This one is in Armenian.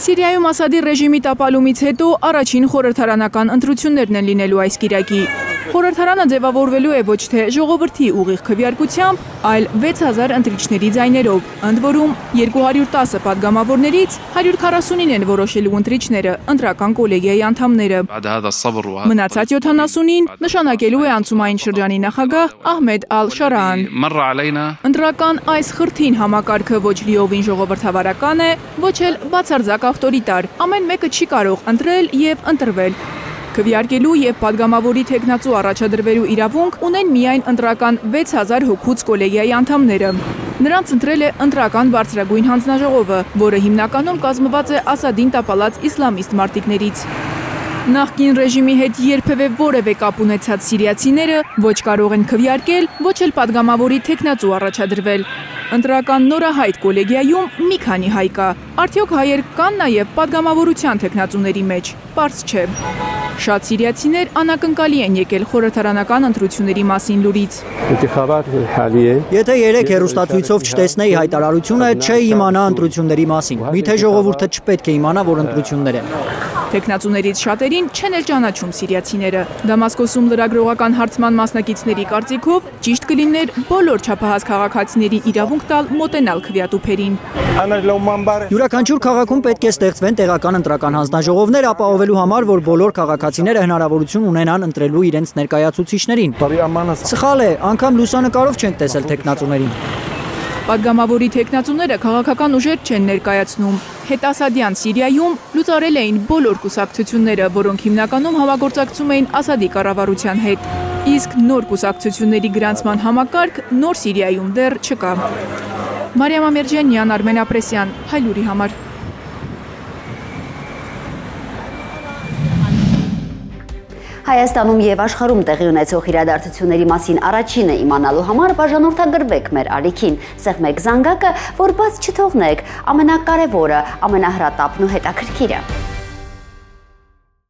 Սիրիայում Ասադի ռեժիմի տապալումից հետո առաջին խորհրդարանական ընտրություններն են լինելու այս կիրակի։ Խորհրդարանը ձևավորվելու է ոչ թե ժողովրդի ուղիղ քվեարկությամբ, այլ 6000 ընտրիչների ձայներով, ընդ որում 210 падգամավորներից 149-ին են որոշելու ընտրիչները, ընտրական կոլեգիայի անդամները։ Մնացած 70-ին նշանակելու է անցումային շրջանի նախագահ Ահմեդ Ալ-Շարան։ Ընտրական այս խրթին համակարգը ոչ լիովին ժողովրդավարական է, ոչ էլ բացարձակ ավտորիտար, ամեն մեկը չի կարող ընտրել և ընտրվել։ Քվեարկելու և падգամավորի թեկնածու առաջադրվելու իրավունք ունեն միայն ընտրական 6000 հոգուց կոլեգիայի անդամները։ Նրանց ընտրել է ընտրական բարձրագույն հանձնաժողովը, որը հիմնականում կազմված է Ասադին տապալած իսլամիստ մարտիկներից։ Նախկին ռեժիմի հետ երբևէ որևէ կապ ունեցած սիրիացիները ոչ կարող են քվեարկել, ոչ էլ падգամավորի թեկնածու առաջադրվել։ Ընտրական նորահայտ կոլեգիայում մի քանի հայ կա, արդյոք հայեր կան նաև падգամավորության թեկնածուների մեջ, պարզ չէ։ Շատ սիրիացիներ անակնկալի են եկել խորհրդարանական ընտրությունների մասին լուրից։ Եթե երեք հեռուստացույցով չտեսնեի հայտարարությունը, չէի իմանա ընտրությունների մասին։ Միթե ժողովուրդը չպետք է իմանա, որ ընտրություններ են։ Թեկնածուներից շատերին չեն էլ ճանաչում սիրիացիները։ Դամասկոսում լրագրողական հարցման մասնակիցների կարծիքով ճիշտ կլիներ բոլոր չափահաս քաղաքացիներին իրավունք տալ մոտենալ քվեատուփերին։ Յուրաքանչյուր քաղաքում պետք է ստեղծվեն տեղական ընտրական հանձնաժողովներ ապահովելու համար, որ բոլոր քաղաքացիները հնարավորություն ունենան ընտրելու իրենց ներկայացուցիչներին։ Սխալ է, անգամ լուսանկարով չենք տեսել թեկնածուներին։ Падգամավորի թեկնածուները քաղաքական ուժեր չեն ներկայացնում։ Հետասադյան Սիրիայում լուծարել էին բոլոր կուսակցությունները, որոնք հիմնականում համագործակցում էին Ասադի կառավարության հետ։ Իսկ նոր կուսակցությունների գրանցման համակարգ նոր Սիրիայում դեռ չկա։ Մարիամ Ամերջանյան, Արմեն Ապրեսյան, Հայլուրի համար։ Հայաստանում և աշխարհում տեղի ունեցող իրադարձությունների մասին առաջինը իմանալու համար բաժանորդագրվեք մեր ալիքին, սեղմեք զանգակը, որ բաց չթողնեք, ամենակարևորը, ամենահրատապն ու հետաքրքիրը։